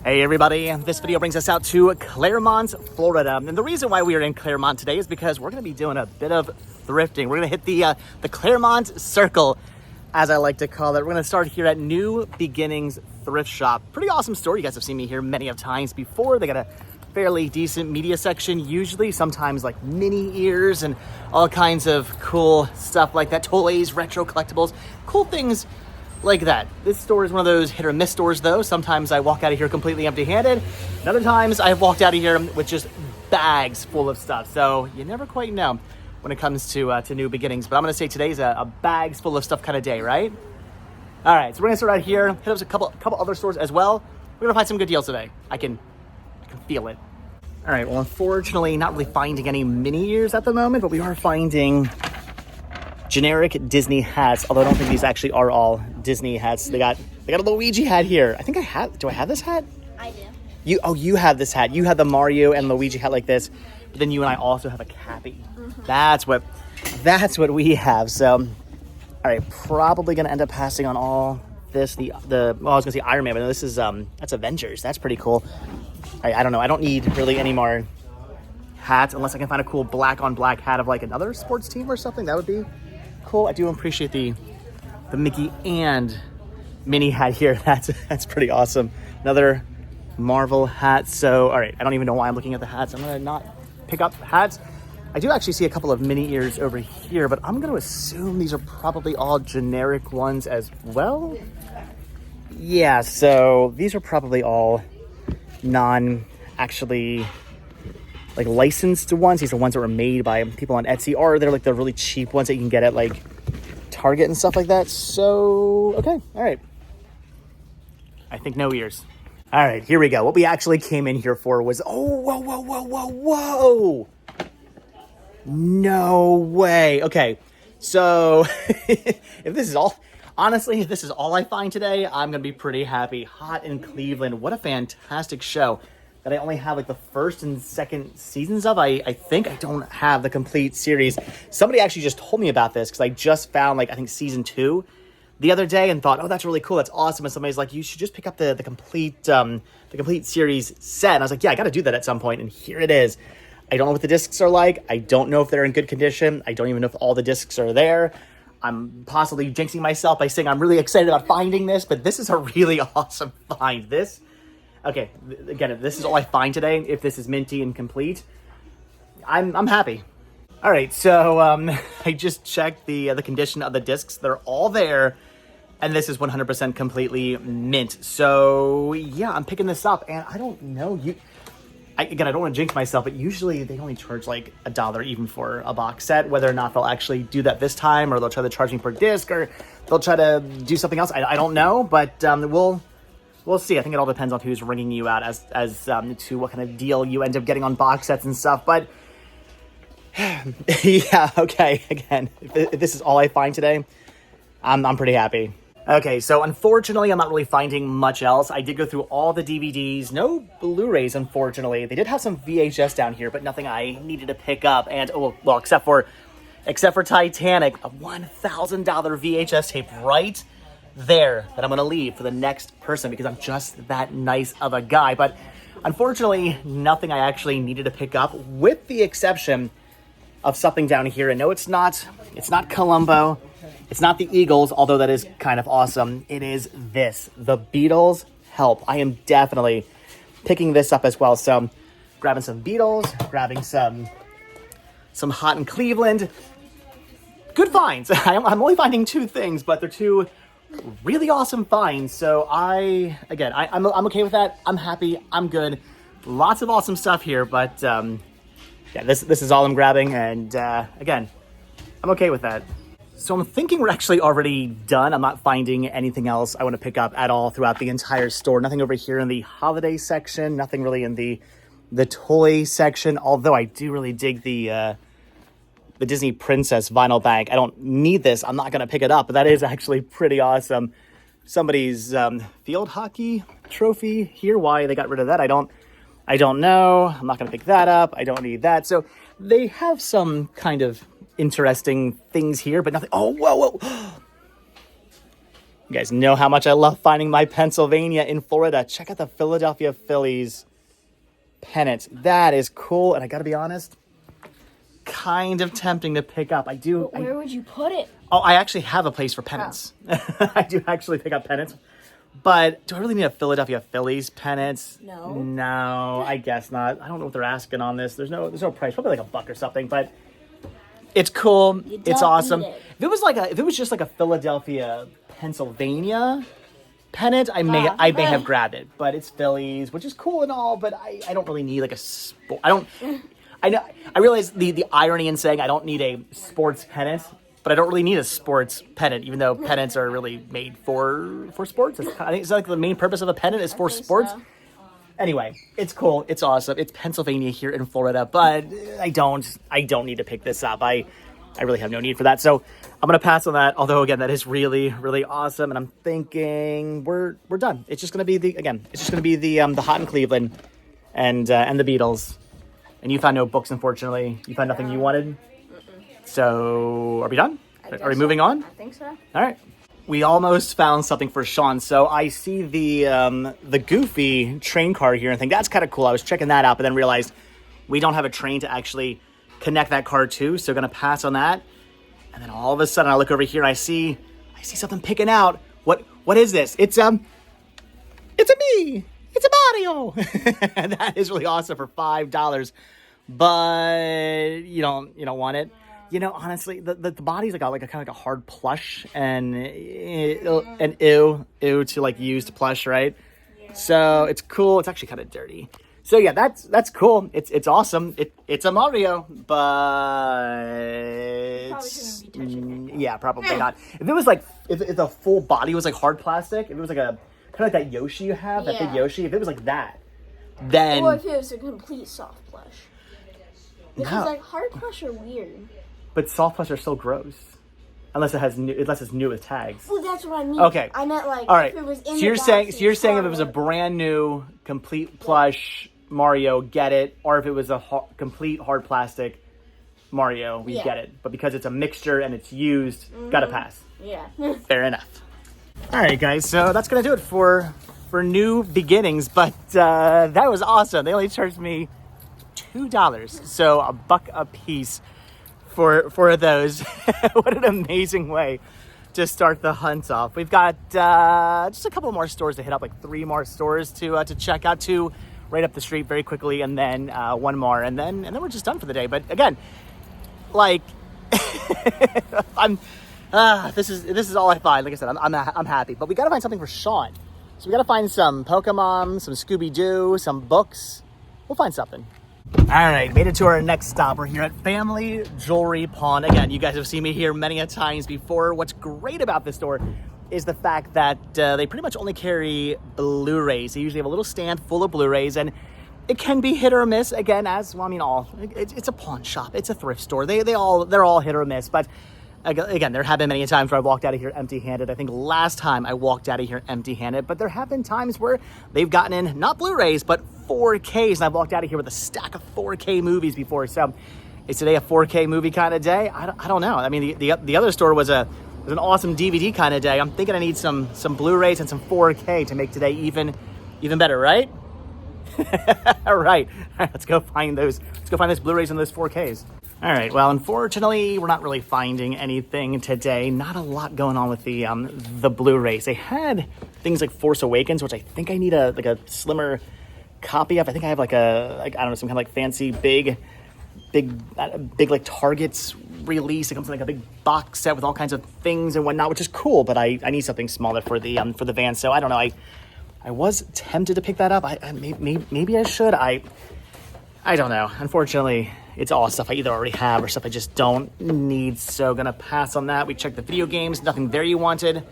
Hey everybody, this video brings us out to Clermont, Florida. And the reason why we are in Clermont today is because we're gonna be doing a bit of thrifting. We're gonna hit the Clermont Circle, as I like to call it. We're gonna start here at New Beginnings Thrift Shop. Pretty awesome store. You guys have seen me here many of times before. They got a fairly decent media section, usually, sometimes like mini ears and all kinds of cool stuff like that. Toys, retro collectibles, cool things like that. This store is one of those hit or miss stores though. Sometimes I walk out of here completely empty-handed. And other times I've walked out of here with just bags full of stuff. So you never quite know when it comes to New Beginnings. But I'm gonna say today's a bags full of stuff kind of day, right? All right, so we're gonna start out here, hit up a couple other stores as well. We're gonna find some good deals today. I can feel it. All right, well, unfortunately, not really finding any mini ears at the moment, but we are finding generic Disney hats, although I don't think these actually are all Disney hats. They got a Luigi hat here. I think do I have this hat? I do. You have this hat. You have the Mario and Luigi hat like this, but then you and I also have a cappy. Mm-hmm. That's what we have. So, all right, probably gonna end up passing on all this. I was gonna say Iron Man, but no, this is that's Avengers. That's pretty cool. I don't know. I don't need really any more hats unless I can find a cool black on black hat of like another sports team or something. That would be cool. I do appreciate the Mickey and Minnie hat here. That's pretty awesome. Another Marvel hat. So, all right, I don't even know why I'm looking at the hats. I'm gonna not pick up hats. I do actually see a couple of mini ears over here, but I'm gonna assume these are probably all generic ones as well. Yeah, so these are probably all non-actually like licensed ones. These are ones that were made by people on Etsy, or they're like the really cheap ones that you can get at like Target and stuff like that. So, okay, all right. I think no ears. All right, here we go. What we actually came in here for was, whoa. No way. Okay, so if this is all I find today, I'm gonna be pretty happy. Hot in Cleveland. What a fantastic show that I only have like the first and second seasons of. I think I don't have the complete series. Somebody actually just told me about this because I just found like I think season 2 the other day and thought, oh, that's really cool, that's awesome. And somebody's like, you should just pick up the complete series set. And I was like, yeah, I got to do that at some point. And here it is. I don't know what the discs are like. I don't know if they're in good condition. I don't even know if all the discs are there. I'm possibly jinxing myself by saying I'm really excited about finding this, but this is a really awesome find. Okay, again, if this is all I find today, if this is minty and complete, I'm happy. All right, so I just checked the condition of the discs. They're all there, and this is 100% completely mint. So yeah, I'm picking this up, and I don't know, I don't want to jinx myself, but usually they only charge like $1 even for a box set. Whether or not they'll actually do that this time, or they'll try to charge me per disc, or they'll try to do something else. I don't know, but we'll see. I think it all depends on who's ringing you out as to what kind of deal you end up getting on box sets and stuff. But yeah, okay. Again, if this is all I find today, I'm pretty happy. Okay, so unfortunately, I'm not really finding much else. I did go through all the DVDs, no Blu-rays, unfortunately. They did have some VHS down here, but nothing I needed to pick up. And well, except for Titanic, a $1,000 VHS tape right there that I'm gonna leave for the next person because I'm just that nice of a guy. But unfortunately, nothing I actually needed to pick up, with the exception of something down here. And no, it's not Columbo, it's not the Eagles, although that is kind of awesome. It is this, the Beatles Help. I am definitely picking this up as well. So grabbing some Beatles, grabbing some Hot in Cleveland. Good finds. I'm only finding 2 things, but they're 2 really awesome finds. So I'm okay with that. I'm happy. I'm good. Lots of awesome stuff here, but yeah, this is all I'm grabbing, and again, I'm okay with that. So I'm thinking we're actually already done. I'm not finding anything else I want to pick up at all throughout the entire store. Nothing over here in the holiday section. Nothing really in the toy section. Although I do really dig the Disney Princess vinyl bag. I don't need this. I'm not going to pick it up, but that is actually pretty awesome. Somebody's field hockey trophy here. Why they got rid of that, I don't know. I'm not going to pick that up. I don't need that. So they have some kind of interesting things here, but nothing. Oh, whoa. You guys know how much I love finding my Pennsylvania in Florida. Check out the Philadelphia Phillies pennant. That is cool. And I got to be honest, kind of tempting to pick up. Where would you put it? Oh, I actually have a place for pennants. Oh. I do actually pick up pennants. But do I really need a Philadelphia Phillies pennant? No, I guess not. I don't know what they're asking on this. There's no price. Probably like $1 or something. But it's cool. It's awesome. If it was just like a Philadelphia, Pennslia pennant, I may have grabbed it. But it's Phillies, which is cool and all. But I don't really need like a sport. I realize the irony in saying I don't need a sports pennant. But I don't really need a sports pennant, even though pennants are really made for sports. I think it's like the main purpose of a pennant is for sports. So. Anyway, it's cool. It's awesome. It's Pennsylvania here in Florida, but I don't need to pick this up. I really have no need for that. So I'm gonna pass on that. Although again, that is really, really awesome. And I'm thinking we're done. It's just gonna be the Hot in Cleveland and the Beatles. And you found no books, unfortunately. You found nothing you wanted. So, are we done? Are we moving on? I think so. All right. We almost found something for Shawn. So, I see the Goofy train car here and think that's kind of cool. I was checking that out, but then realized we don't have a train to actually connect that car to. So, going to pass on that. And then all of a sudden, I look over here and I see something picking out. What is this? It's a me. It's a Mario. And that is really awesome for $5. But you don't want it. You know, honestly, the body's like a kind of like a hard plush and ew to like used plush, right? Yeah. So it's cool. It's actually kind of dirty. So yeah, that's cool. It's awesome. It's a Mario, but probably shouldn't be touching it. Yeah, probably not. If it was like if the full body was like hard plastic, if it was like a kind of like that Yoshi you have, that big Yoshi, if it was like that, then or if it was a complete soft plush. Because like hard plush are weird. But soft plush are still gross, unless it's new with tags. Well, that's what I mean. Okay. I meant like all right. If it was in so the you're box, saying if it was a brand new complete plush Mario, get it, or if it was a complete hard plastic Mario, we get it. But because it's a mixture and it's used, gotta pass. Yeah. Fair enough. All right, guys. So that's gonna do it for new beginnings. But that was awesome. They only charged me $2, so $1 a piece for those. What an amazing way to start the hunt off. We've got just a couple more stores to hit up, like 3 more stores to check out, 2 right up the street very quickly, and then 1 more, and then we're just done for the day. But again, like this is all I find. Like I said, I'm happy, but we got to find something for Shawn. So we got to find some Pokemon, some Scooby-Doo, some books. We'll find something. All right, made it to our next stop. We're here at Family Jewelry Pawn. Again, you guys have seen me here many a times before. What's great about this store is the fact that they pretty much only carry Blu-rays. They usually have a little stand full of Blu-rays, and it can be hit or miss. Again, it's a pawn shop. It's a thrift store. They're all hit or miss. But again, there have been many times where I've walked out of here empty-handed. I think last time I walked out of here empty-handed, but there have been times where they've gotten in not Blu-rays, but 4Ks, and I've walked out of here with a stack of 4K movies before. So is today a 4K movie kind of day? I don't know. I mean, the other store was an awesome DVD kind of day. I'm thinking I need some Blu-rays and some 4K to make today even better, right? All right, let's go find those Blu-rays and those 4Ks. All right, well, unfortunately, we're not really finding anything today. Not a lot going on with the Blu-rays. They had things like Force Awakens, which I think I need a slimmer copy of. I think I have I don't know, some kind of like fancy big like Target's release. It comes in like a big box set with all kinds of things and whatnot, which is cool. But I need something smaller for the van. So I don't know. I was tempted to pick that up. Maybe I should. I don't know. Unfortunately, it's all stuff I either already have or stuff I just don't need. So gonna pass on that. We checked the video games. Nothing there you wanted.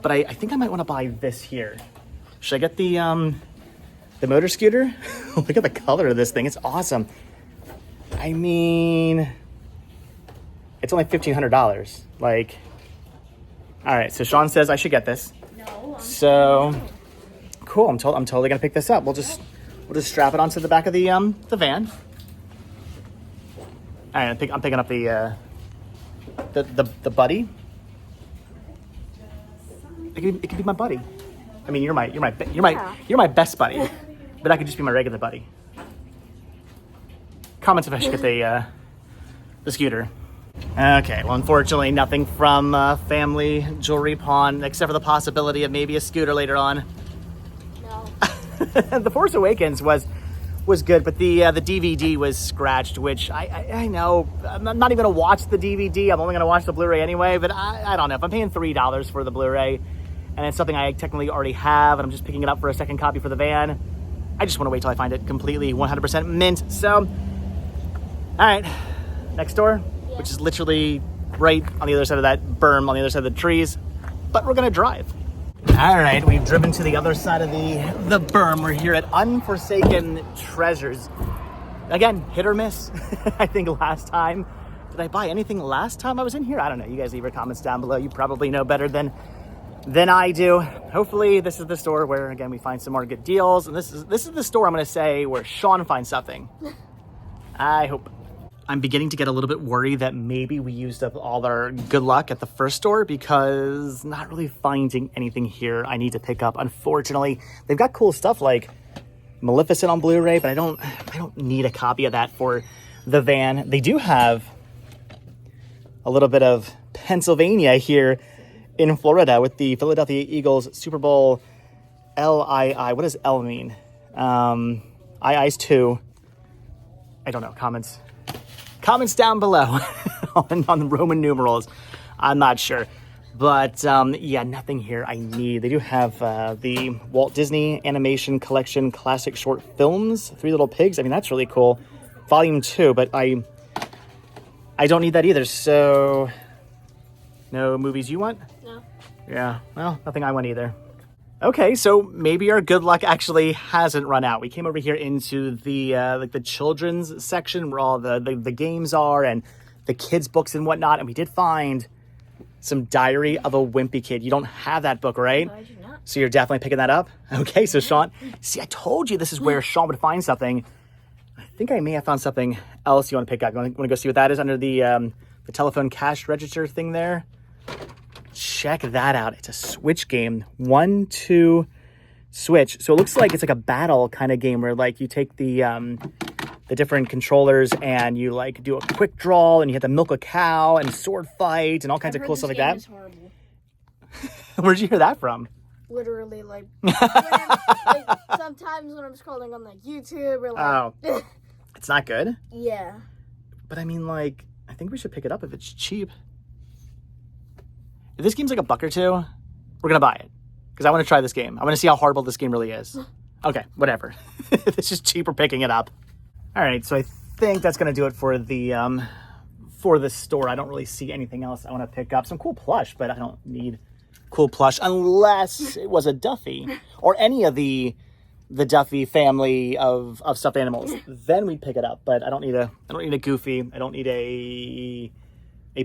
But I think I might want to buy this here. Should I get the motor scooter? Look at the color of this thing. It's awesome. I mean, it's only $1,500. Like, all right. So Shawn says I should get this. No. So cool. I'm totally gonna pick this up. We'll just strap it onto the back of the van. All right. I'm picking up the buddy. it could be my buddy. I mean, you're my best buddy, but I could just be my regular buddy. Comments if I should get the scooter. Okay, well, unfortunately, nothing from Family Jewelry Pawn, except for the possibility of maybe a scooter later on. No. The Force Awakens was good, but the DVD was scratched, which I know. I'm not even gonna watch the DVD. I'm only gonna watch the Blu-ray anyway. But I don't know, if I'm paying $3 for the Blu-ray, and it's something I technically already have, and I'm just picking it up for a second copy for the van, I just want to wait till I find it completely 100% mint. So, all right, next door, Yeah. which is literally right on the other side of that berm, on the other side of the trees, but we're gonna drive. All right, we've driven to the other side of the berm. We're here at Unforsaken Treasures. Again, hit or miss. I think last time, did I buy anything last time I was in here? I don't know. You guys leave your comments down below. You probably know better than I do. Hopefully this is the store where, again, we find some more good deals. And this is the store, I'm gonna say, where Shawn finds something. I hope. I'm beginning to get a little bit worried that maybe we used up all our good luck at the first store, because not really finding anything here I need to pick up. Unfortunately, they've got cool stuff like Maleficent on Blu-ray, but I don't need a copy of that for the van. They do have a little bit of Pennsylvania here in Florida with the Philadelphia Eagles Super Bowl LII. What does L mean? II's 2. I don't know. Comments down below on the Roman numerals. I'm not sure. But yeah, nothing here I need. They do have the Walt Disney Animation Collection Classic Short Films, Three Little Pigs. I mean, that's really cool. Volume 2, but I don't need that either. So, no movies you want? No. Yeah, well, nothing I want either. Okay, so maybe our good luck actually hasn't run out. We came over here into the like the children's section where all the games are and the kids' books and whatnot, and we did find some Diary of a Wimpy Kid. You don't have that book, right? No, I do not. So you're definitely picking that up? Okay, so Shawn, see, I told you this is where Shawn would find something. I think I may have found something else you want to pick up. You want to go see what that is under the telephone cash register thing there? Check that out. It's a Switch game. 1, 2, Switch. So it looks like it's like a battle kind of game where like you take the different controllers and you like do a quick draw and you have to milk a cow and sword fight and all kinds of cool stuff like that. Is horrible. Where'd you hear that from? Literally, like, sometimes when I'm scrolling on like YouTube or like. Oh, it's not good. Yeah. But I mean, like, I think we should pick it up if it's cheap. If this game's like $1 or $2, we're gonna buy it because I want to try this game. I want to see how horrible this game really is. Okay, whatever. If it's just cheap, we're picking it up. All right, so I think that's gonna do it for the store. I don't really see anything else I want to pick up. Some cool plush, but I don't need cool plush unless it was a Duffy or any of the Duffy family of stuffed animals. Then we'd pick it up. But I don't need a Goofy. I don't need a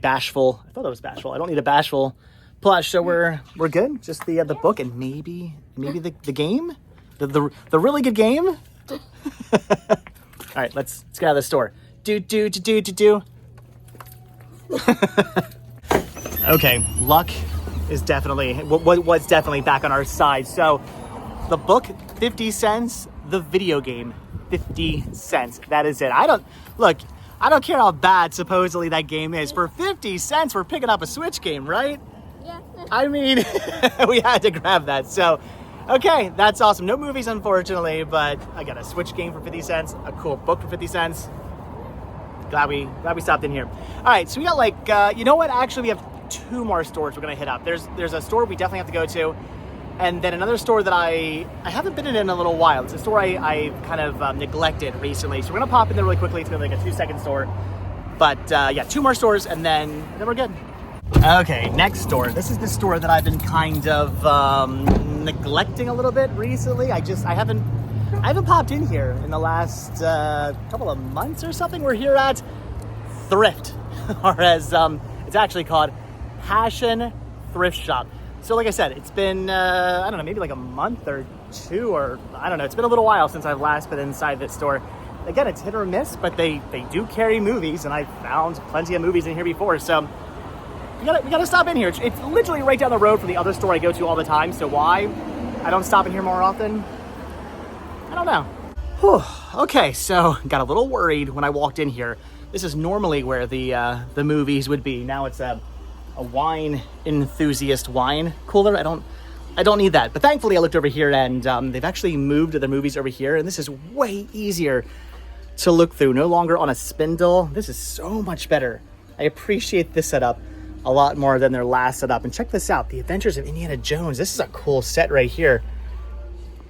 Bashful. I thought it was Bashful. I don't need a Bashful plush, so we're good. Just the book and maybe the game, the really good game. All right, let's get out of the store. Do. Okay, luck is definitely what's definitely back on our side. So the book 50 cents, the video game 50 cents. That is it. I don't care how bad supposedly that game is. For 50 cents, we're picking up a Switch game, right? Yeah. I mean, we had to grab that. So, okay, that's awesome. No movies, unfortunately, but I got a Switch game for 50 cents, a cool book for 50 cents. Glad we stopped in here. All right, so we got like, you know what? Actually, we have 2 more stores we're going to hit up. There's a store we definitely have to go to. And then another store that I haven't been in a little while. It's a store I kind of neglected recently. So we're going to pop in there really quickly. It's going to be like a 2-second store. But yeah, 2 more stores and then we're good. Okay, next store. This is the store that I've been kind of neglecting a little bit recently. I haven't popped in here in the last couple of months or something. We're here at Thrift, or as it's actually called, Passion Thrift Shop. So like I said, it's been, I don't know, maybe like a month or 2, or I don't know. It's been a little while since I've last been inside this store. Again, it's hit or miss, but they do carry movies, and I found plenty of movies in here before. So we gotta stop in here. It's literally right down the road from the other store I go to all the time. So why I don't stop in here more often? I don't know. Whew. Okay, so got a little worried when I walked in here. This is normally where the movies would be. Now it's a wine enthusiast wine cooler. I don't need that. But thankfully I looked over here and they've actually moved the movies over here, and this is way easier to look through. No longer on a spindle. This is so much better. I appreciate this setup a lot more than their last setup. And check this out, The Adventures of Indiana Jones. This is a cool set right here.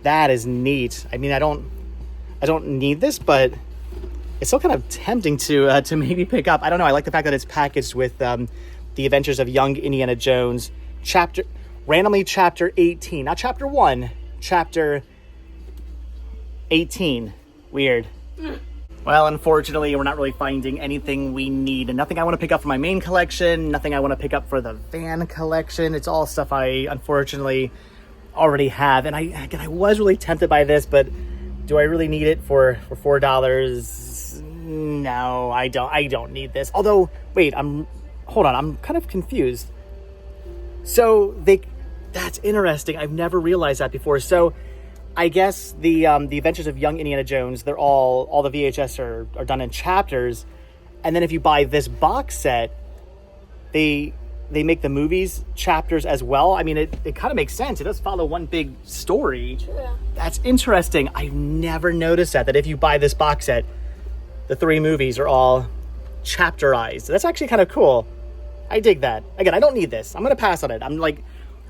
That is neat. I mean, I don't need this, but it's still kind of tempting to maybe pick up. I don't know. I like the fact that it's packaged with The Adventures of Young Indiana Jones, randomly chapter 18, not chapter 1, chapter 18. Weird. Well, unfortunately, we're not really finding anything we need, and nothing I want to pick up for my main collection, nothing I want to pick up for the van collection. It's all stuff I unfortunately already have. And I was really tempted by this, but do I really need it for $4? No, I don't need this. Although, wait, hold on, I'm kind of confused. So that's interesting. I've never realized that before. So I guess the Adventures of Young Indiana Jones, they're all the VHS are done in chapters, and then if you buy this box set, they make the movies chapters as well. I mean, it kind of makes sense. It does follow one big story. Yeah. That's interesting. I've never noticed that if you buy this box set, the 3 movies are all chapterized. That's actually kind of cool. I dig that. Again, I don't need this. I'm gonna pass on it. I'm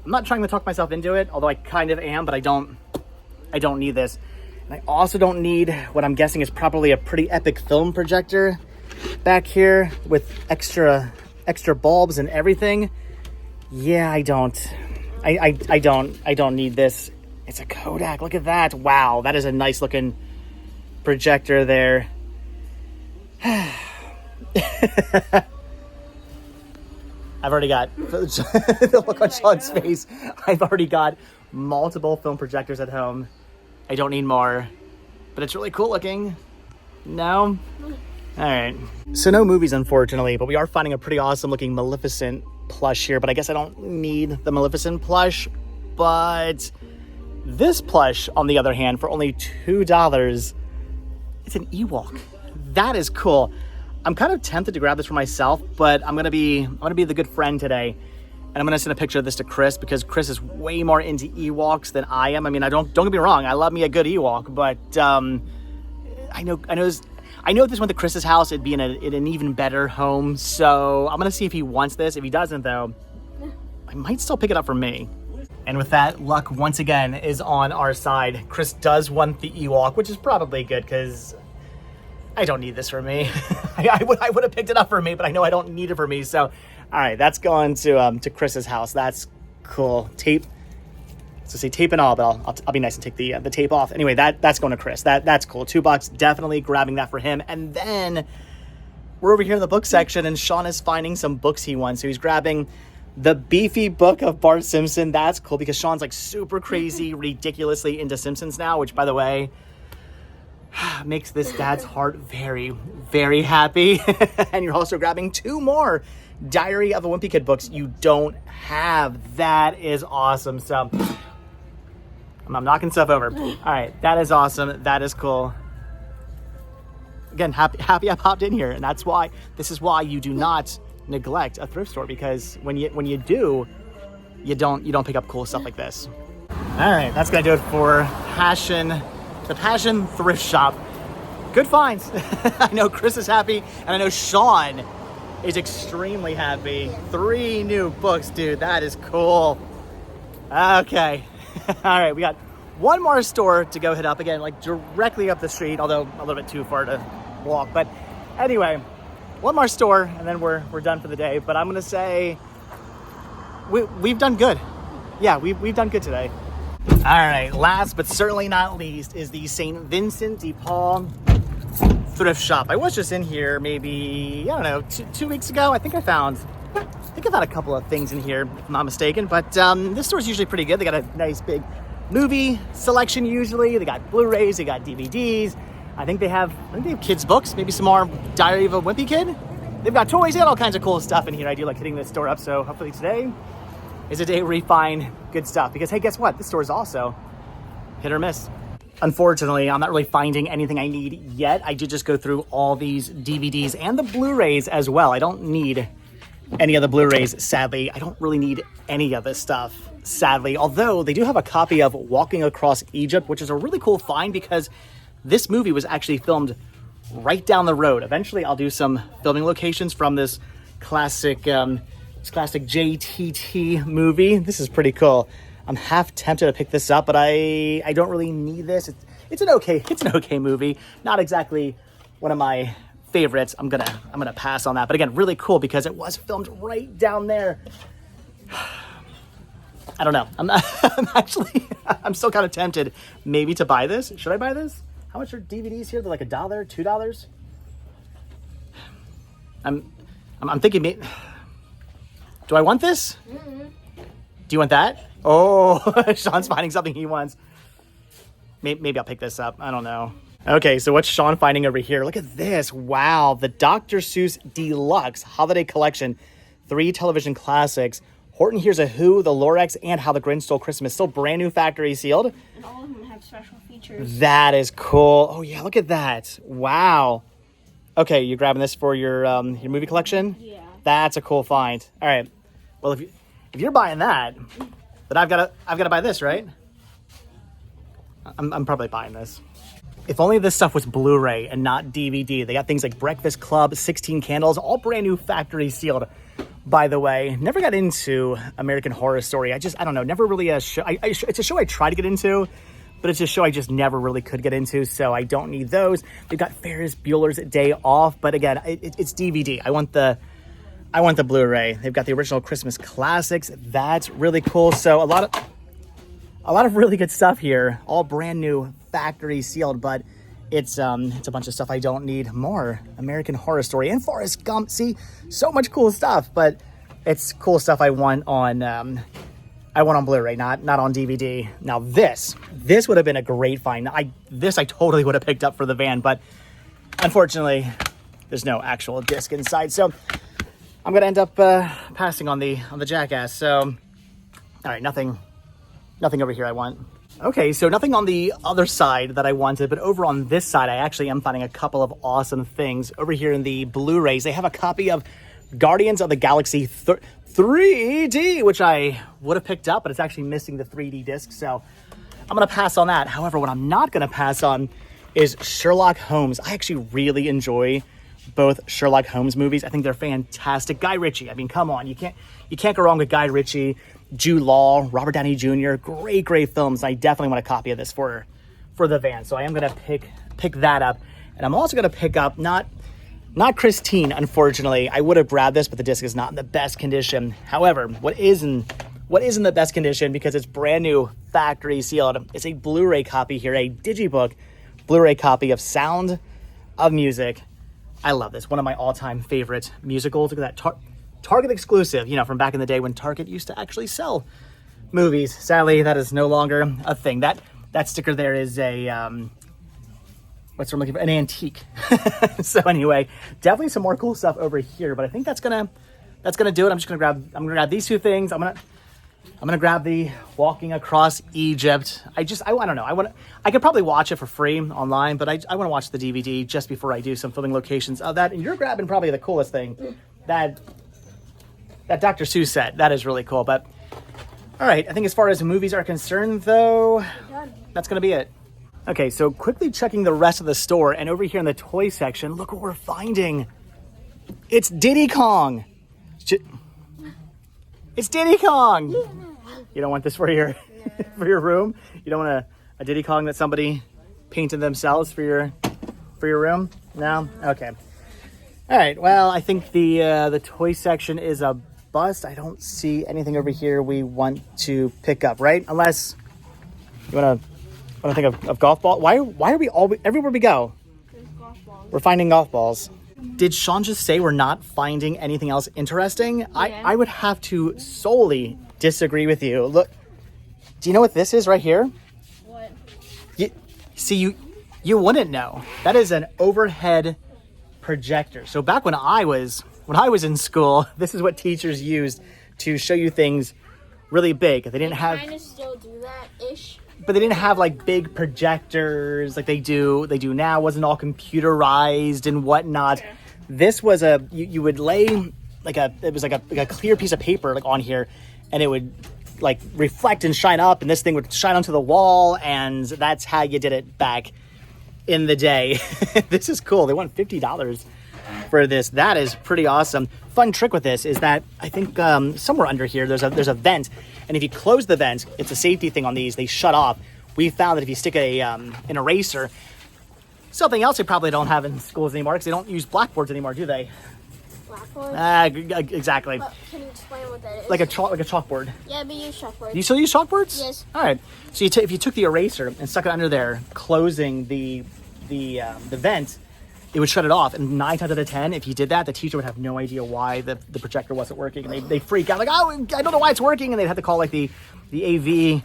not trying to talk myself into it, although I kind of am, but I don't need this. And I also don't need what I'm guessing is probably a pretty epic film projector back here with extra bulbs and everything. Yeah, I don't need this. It's a Kodak. Look at that. Wow, that is a nice looking projector there. I've already got the look on Shawn's face. I've already got multiple film projectors at home. I don't need more, but it's really cool looking. No? All right. So no movies, unfortunately, but we are finding a pretty awesome looking Maleficent plush here, but I guess I don't need the Maleficent plush. But this plush, on the other hand, for only $2, it's an Ewok. That is cool. I'm kind of tempted to grab this for myself, but I'm gonna be the good friend today. And I'm gonna send a picture of this to Chris, because Chris is way more into Ewoks than I am. I mean, don't get me wrong, I love me a good Ewok, but I know if this went to Chris's house, it'd be in an even better home. So I'm gonna see if he wants this. If he doesn't, though, I might still pick it up for me. And with that, luck once again is on our side. Chris does want the Ewok, which is probably good, because I don't need this for me. I would have picked it up for me, but I know I don't need it for me. So, all right, that's going to Chris's house. That's cool. Tape. So say tape and all, but I'll be nice and take the tape off. Anyway, that's going to Chris. That's cool. $2, definitely grabbing that for him. And then we're over here in the book section, and Shawn is finding some books he wants. So he's grabbing the beefy book of Bart Simpson. That's cool, because Shawn's like super crazy, ridiculously into Simpsons now, which, by the way, makes this dad's heart very, very happy. And you're also grabbing 2 more Diary of a Wimpy Kid books you don't have. That is awesome. So I'm knocking stuff over. All right, that is awesome. That is cool. Again, happy I popped in here, and this is why you do not neglect a thrift store, because when you do, you don't pick up cool stuff like this. All right, that's gonna do it for the Passion Thrift Shop. Good finds. I know Chris is happy, and I know Shawn is extremely happy. 3 new books, dude. That is cool. Okay. All right, we got one more store to go hit up. Again, like directly up the street, although a little bit too far to walk. But anyway, one more store, and then we're done for the day. But I'm gonna say we've done good. Yeah, we've done good today. All right, last but certainly not least is the St. Vincent de Paul thrift shop. I was just in here maybe, I don't know, two weeks ago. I think I found a couple of things in here, if I'm not mistaken. But this store's usually pretty good. They got a nice big movie selection usually. They got Blu-rays, they got DVDs. I think they have kids' books, maybe some more Diary of a Wimpy Kid. They've got toys, they got all kinds of cool stuff in here. I do like hitting this store up, so hopefully today is a day where we find good stuff. Because hey, guess what? This store is also hit or miss. Unfortunately, I'm not really finding anything I need yet. I did just go through all these DVDs and the Blu-rays as well. I don't need any of the Blu-rays, sadly. I don't really need any of this stuff, sadly. Although they do have a copy of Walking Across Egypt, which is a really cool find because this movie was actually filmed right down the road. Eventually, I'll do some filming locations from this classic JTT movie. This is pretty cool. I'm half tempted to pick this up, but I don't really need this. It's an okay movie. Not exactly one of my favorites. I'm gonna pass on that. But again, really cool because it was filmed right down there. I don't know. I'm still kind of tempted maybe to buy this. Should I buy this? How much are DVDs here? They're like $1, $2. I'm thinking, do I want this? Mm-hmm. Do you want that? Oh, Shawn's finding something he wants. Maybe I'll pick this up. I don't know. Okay, so what's Shawn finding over here? Look at this. Wow, the Dr. Seuss Deluxe Holiday Collection. 3 television classics. Horton Hears a Who, The Lorax, and How the Grinch Stole Christmas. Still brand new factory sealed. And all of them have special features. That is cool. Oh yeah, look at that. Wow. Okay, you grabbing this for your movie collection? Yeah. That's a cool find. All right. Well, if you're buying that, then I've got to buy this, right? I'm probably buying this. If only this stuff was Blu-ray and not DVD. They got things like Breakfast Club, 16 Candles, all brand new factory sealed. By the way, never got into American Horror Story. I don't know, never really a show. It's a show I try to get into, but it's a show I just never really could get into, so I don't need those. They've got Ferris Bueller's Day Off, but again, it's DVD. I want the Blu-ray. They've got the original Christmas classics. That's really cool. So a lot of really good stuff here, all brand new, factory sealed, but it's a bunch of stuff I don't need. More American Horror Story and Forrest Gump. See, so much cool stuff, but it's cool stuff I want on Blu-ray, not on DVD. Now this would have been a great find. I totally would have picked up for the van, but unfortunately, there's no actual disc inside. So I'm gonna end up passing on the Jackass. So, all right, nothing over here I want. Okay, so nothing on the other side that I wanted, but over on this side, I actually am finding a couple of awesome things. Over here in the Blu-rays, they have a copy of Guardians of the Galaxy 3D, which I would have picked up, but it's actually missing the 3D disc, so I'm gonna pass on that. However, what I'm not gonna pass on is Sherlock Holmes. I actually really enjoy both Sherlock Holmes movies. I think they're fantastic. Guy Ritchie, I mean, come on, you can't go wrong with Guy Ritchie. Jude Law, Robert Downey Jr., great films. I definitely want a copy of this for the van, so I am gonna pick that up, and I'm also gonna pick up not Christine. Unfortunately, I would have grabbed this, but the disc is not in the best condition. However, what is in the best condition, because it's brand new, factory sealed, it's a Blu-ray copy here, a Digibook Blu-ray copy of Sound of Music. I love this. One of my all-time favorite musicals. Look at that. Target exclusive, from back in the day when Target used to actually sell movies. Sadly, that is no longer a thing. That sticker there is a, what's I'm looking for? An antique. So anyway, definitely some more cool stuff over here, but I think that's gonna do it. I'm gonna grab these two things. I'm gonna grab the Walking Across Egypt. I don't know. I could probably watch it for free online, but I want to watch the DVD just before I do some filming locations of that. And you're grabbing probably the coolest thing, that Dr. Seuss set. That is really cool. But all right, I think as far as movies are concerned, though, that's gonna be it. Okay, so quickly checking the rest of the store, and over here in the toy section, look what we're finding. It's Diddy Kong. It's Diddy Kong. Yeah. You don't want this for your room? You don't want a Diddy Kong that somebody painted themselves for your room? No? Okay. All right. Well, I think the toy section is a bust. I don't see anything over here we want to pick up, right? Unless you want to think of golf ball. Why are we all everywhere we go? There's golf balls. We're finding golf balls. Did Shawn just say we're not finding anything else interesting? Yeah. I would have to solely disagree with you. Look, do you know what this is right here? What? You wouldn't know. That is an overhead projector. So back when I was in school, this is what teachers used to show you things really big. They didn't have kind of still do that ish. But they didn't have like big projectors like they do now. It wasn't all computerized and whatnot. Yeah. This was you would lay like a clear piece of paper like on here, and it would like reflect and shine up, and this thing would shine onto the wall, and that's how you did it back in the day. This is cool. They want $50 for this. That is pretty awesome. Fun trick with this is that I think somewhere under here there's a vent, and if you close the vent, it's a safety thing on these. They shut off. We found that if you stick an eraser, something else they probably don't have in schools anymore because they don't use blackboards anymore, do they? Blackboard? Exactly. But can you explain what that is? Like a chalkboard. Yeah, we use chalkboard. You still use chalkboards? Yes. All right. So if you took the eraser and stuck it under there, closing the vent, it would shut it off. And 9 times out of 10, if you did that, the teacher would have no idea why the projector wasn't working, and they freak out like, oh, I don't know why it's working, and they'd have to call like the AV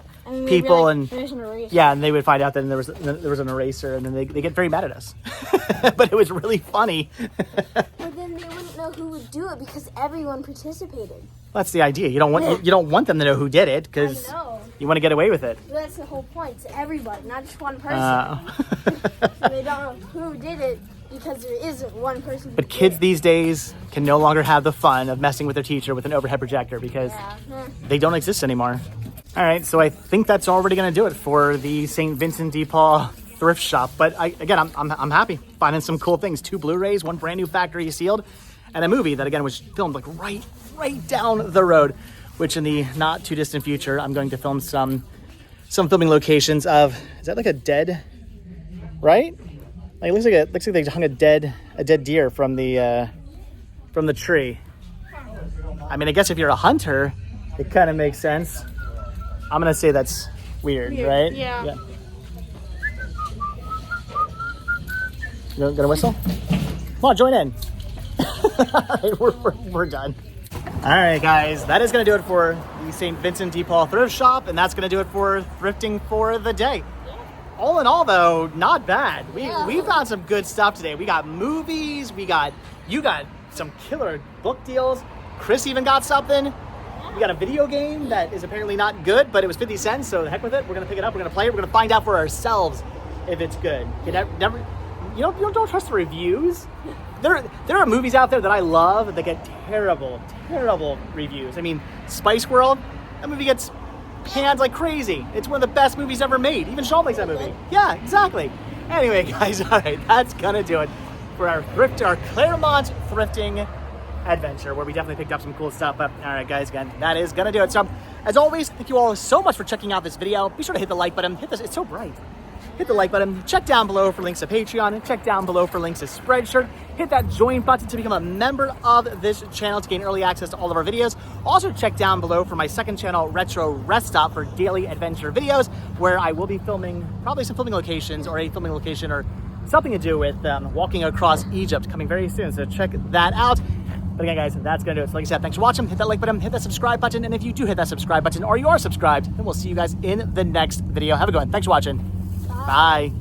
people, like, and there's an eraser. yeah, and they would find out that there was an eraser, and then they get very mad at us. But it was really funny. But then they wouldn't know who would do it because everyone participated. That's the idea. You don't want them to know who did it because I know. you want to get away with it. But that's the whole point. It's everybody, not just one person. So they don't know who did it because there isn't one person. But kids these days can no longer have the fun of messing with their teacher with an overhead projector because they don't exist anymore. All right, so I think that's already going to do it for the St. Vincent de Paul thrift shop. But I'm happy finding some cool things. 2 Blu-rays, 1 brand new factory sealed, and a movie that again was filmed like right down the road. Which in the not too distant future, I'm going to film some filming locations of. Is that like a dead? Right? Like it looks like they hung a dead deer from the tree. I mean, I guess if you're a hunter, it kind of makes sense. I'm gonna say that's weird, right? Yeah. You gonna whistle? Come on, join in. All right, we're done. All right, guys, that is gonna do it for the St. Vincent de Paul thrift shop, and that's gonna do it for thrifting for the day. All in all, though, not bad. We found some good stuff today. We got movies. You got some killer book deals. Chris even got something. We got a video game that is apparently not good, but it was 50 cents, so the heck with it. We're gonna pick it up. We're gonna play it. We're gonna find out for ourselves if it's good. You don't trust the reviews. There are movies out there that I love that get terrible reviews. I mean, Spice World, that movie gets panned like crazy. It's one of the best movies ever made. Even Shawn likes that movie. Yeah, exactly. Anyway, guys, all right, that's gonna do it for our Clermont thrifting adventure, where we definitely picked up some cool stuff. But all right, guys, again, that is gonna do it. So, as always, thank you all so much for checking out this video. Be sure to hit the like button. It's so bright. Hit the like button. Check down below for links to Patreon. Check down below for links to Spreadshirt. Hit that join button to become a member of this channel to gain early access to all of our videos. Also, check down below for my second channel, Retro Rest Stop, for daily adventure videos, where I will be filming probably some filming locations or a filming location or something to do with walking across Egypt coming very soon. So check that out. But again, guys, that's going to do it. So like I said, thanks for watching. Hit that like button, hit that subscribe button. And if you do hit that subscribe button or you are subscribed, then we'll see you guys in the next video. Have a good one. Thanks for watching. Bye.